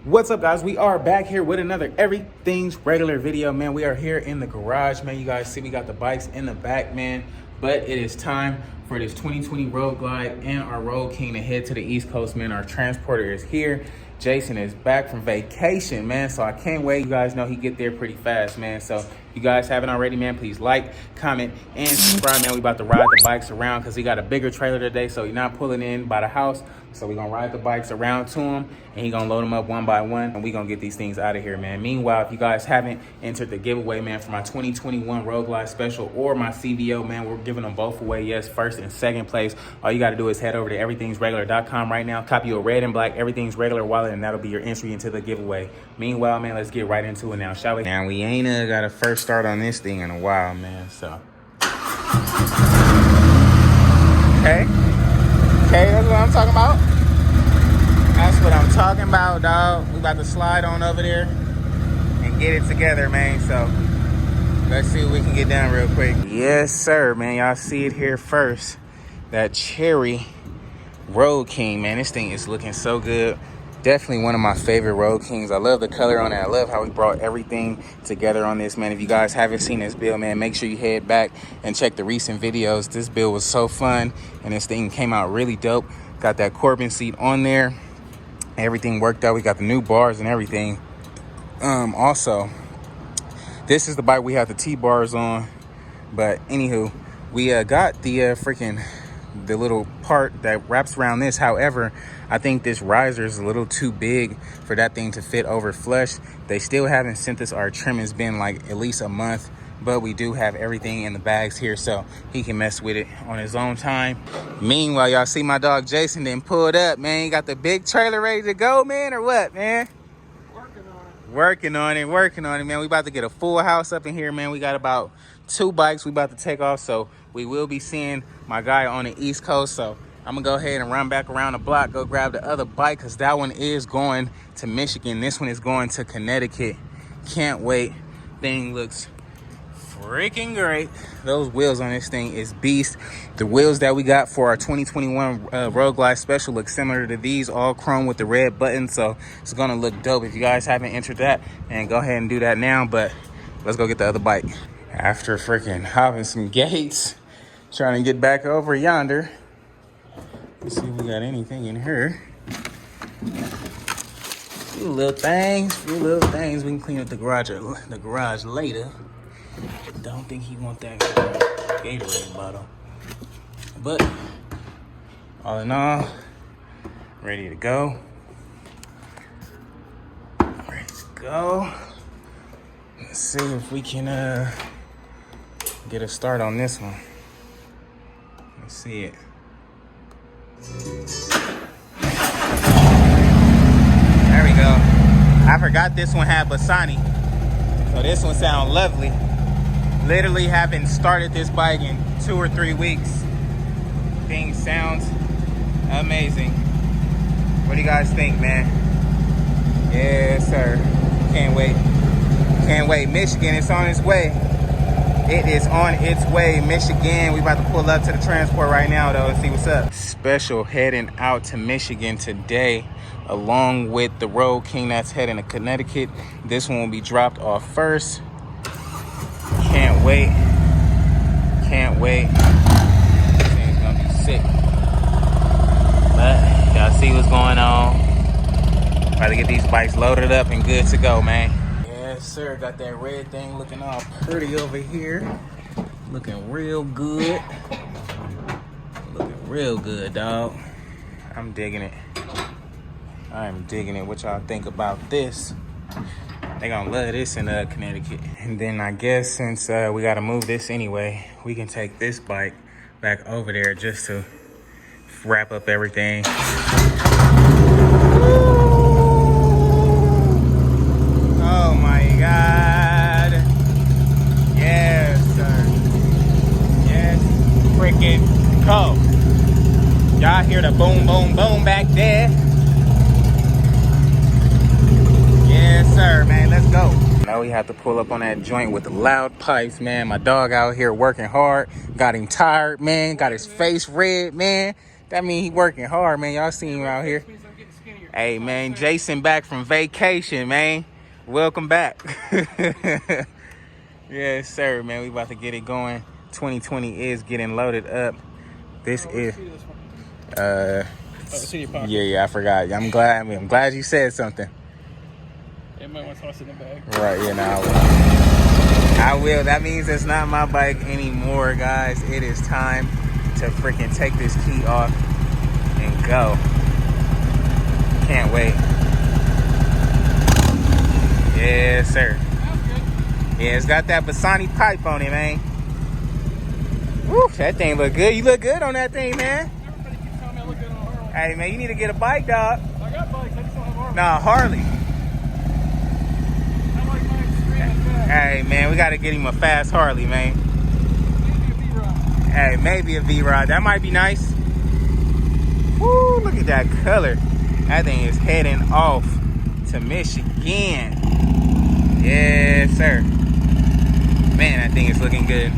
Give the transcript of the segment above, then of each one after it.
What's up, guys? We are back here with another Everything's Regular video, man. We are here in the garage, man. You guys see we got the bikes in the back, man. But it is time for this 2020 Road Glide and our Road King to head to the East Coast, man. Our transporter is here. Jason is back from vacation, man. So I can't wait. You guys know he get there pretty fast, man. So if you guys haven't already, man, please like, comment, and subscribe, man. We about to ride the bikes around because he got a bigger trailer today. So he's not pulling in by the house. So we're going to ride the bikes around to him, and he's going to load them up one by one, and we're going to get these things out of here, man. Meanwhile, if you guys haven't entered the giveaway, man, for my 2021 Road Glide Special or my CVO, man, we're giving them both away, yes, first and second place. All you got to do is head over to everythingsregular.com right now, copy your red and black Everything's Regular wallet, and that'll be your entry into the giveaway. Meanwhile, man, let's get right into it now, shall we? Now, we ain't got a first start on this thing in a while, man, so. Okay, that's what I'm talking about. That's what I'm talking about, dog. We about to slide on over there and get it together, man. So let's see what we can get done real quick. Yes, sir, man. Y'all see it here first. That cherry Road King, man. This thing is looking so good. Definitely one of my favorite Road Kings. I love the color on it. I love how we brought everything together on this, man. If you guys haven't seen this build, man, make sure you head back and check the recent videos. This build was so fun, and this thing came out really dope. Got that Corbin seat on there. Everything worked out. We got the new bars and everything. Also, this is the bike we have the T-bars on. But anywho, we got the the little part that wraps around this. However, I think this riser is a little too big for that thing to fit over flush. They still haven't sent us our trim. It's been like at least a month, but we do have everything in the bags here, so he can mess with it on his own time. Meanwhile, y'all see my dog Jason then pulled up, man. He got the big trailer ready to go, man, or what, man? Working on it, man. We about to get a full house up in here, man. We got about 2 bikes we about to take off, so we will be seeing my guy on the East Coast. So I'm gonna go ahead and run back around the block, go grab the other bike, because that one is going to Michigan. This one is going to Connecticut. Can't wait. Thing looks freaking great. Those wheels on this thing is beast. The wheels that we got for our 2021 Road Glide Special look similar to these, all chrome with the red buttons, so it's gonna look dope. If you guys haven't entered that, and go ahead and do that now. But let's go get the other bike. After freaking hopping some gates, trying to get back over yonder. Let's see if we got anything in here. Few little things. We can clean up the garage later. Don't think he want that Gatorade bottle. But all in all, ready to go. Let's see if we can get a start on this one. Let's see it. There we go. I forgot this one had Bassani, so this one sounds lovely. Literally haven't started this bike in 2 or 3 weeks. Thing sounds amazing. What do you guys think, man? Yes, sir. Can't wait. Michigan, it's on its way. It is on its way, Michigan. We about to pull up to the transport right now, though, and see what's up. Special heading out to Michigan today, along with the Road King that's heading to Connecticut. This one will be dropped off first. Can't wait. This thing's gonna be sick. But y'all see what's going on. About to get these bikes loaded up and good to go, man. Yes, sir. Got that red thing looking all pretty over here. Looking real good. Dog. I'm digging it. What y'all think about this? They gonna love this in Connecticut. And then I guess since we gotta move this anyway, we can take this bike back over there just to wrap up everything. Oh my God. Yes, sir. Yes, freaking go. Y'all hear the boom, boom, boom back there? Yes, sir, man. Let's go. Now we have to pull up on that joint with the loud pipes, man. My dog out here working hard. Got him tired, man. Got his face red, man. That mean he working hard, man. Y'all see him out here. Hey, man, Jason back from vacation, man. Welcome back. Yes, sir, man. We about to get it going. 2020 is getting loaded up. This is... It's in your pocket. Yeah, I forgot. I'm glad you said something. You might want to toss it in the bag. Right, yeah, no, I will. That means it's not my bike anymore, guys. It is time to freaking take this key off and go. Can't wait. Yes, sir. Yeah, it's got that Bassani pipe on it, man. Woo, that thing look good. You look good on that thing, man. Everybody keeps telling me I look good on a Harley. Hey, man, you need to get a bike, dog. I got bikes, I just don't have Harley. Nah, Harley. I like mine extreme and fast. Hey, man, we got to get him a fast Harley, man. Maybe a V-Rod. Hey, maybe a V-Rod. That might be nice. Woo, look at that color. That thing is heading off to Michigan. Yes, sir. Man, that thing is looking good.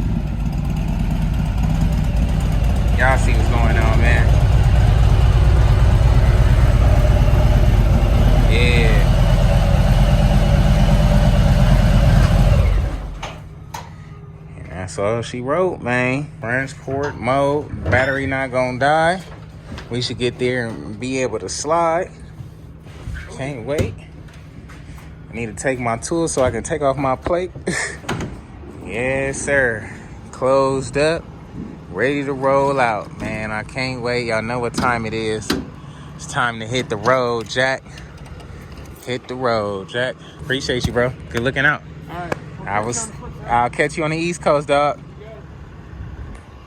Y'all see what's going on, man. Yeah. And that's all she wrote, man. Transport mode. Battery not gonna die. We should get there and be able to slide. Can't wait. I need to take my tools so I can take off my plate. Yes, sir. Closed up. Ready to roll out, man. I can't wait. Y'all know what time it is. It's time to hit the road, Jack. Hit the road, Jack. Appreciate you, bro. Good looking out. All right. I'll catch you on the East Coast, dog.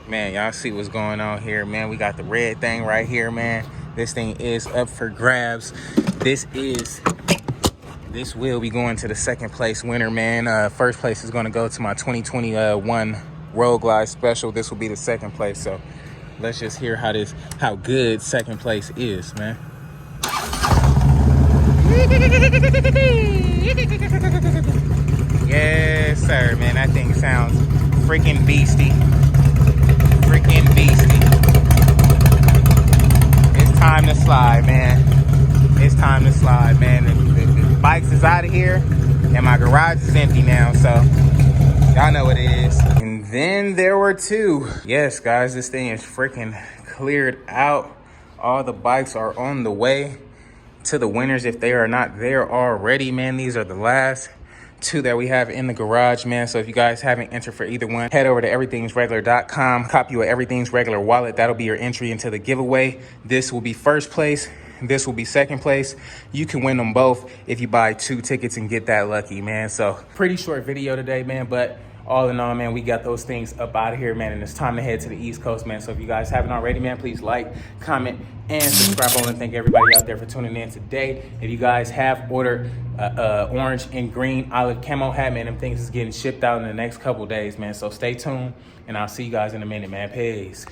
Man, y'all see what's going on here, man. We got the red thing right here, man. This thing is up for grabs. This will be going to the second place winner, man. First place is going to go to my 2021 Road Glide Special. This will be the second place. So let's just hear how good second place is, man. Yes, sir, man. That thing sounds freaking beastie. Freaking beastie. It's time to slide, man. It's time to slide, man. The bikes is out of here, and my garage is empty now, so y'all know what it is. And then there were two. Yes, guys, this thing is freaking cleared out. All the bikes are on the way to the winners if they are not there already, man. These are the last two that we have in the garage, man. So if you guys haven't entered for either one, head over to everythingsregular.com, copy your Everything's Regular wallet. That'll be your entry into the giveaway. This will be first place. This will be second place. You can win them both if you buy 2 tickets and get that lucky, man. So pretty short video today, man, but all in all, man, we got those things up out of here, man, and it's time to head to the East Coast, man. So if you guys haven't already, man, please like, comment, and subscribe. I want to thank everybody out there for tuning in today. If you guys have ordered orange and green olive camo hat, man, them things is getting shipped out in the next couple days, man. So stay tuned, and I'll see you guys in a minute, man. Peace.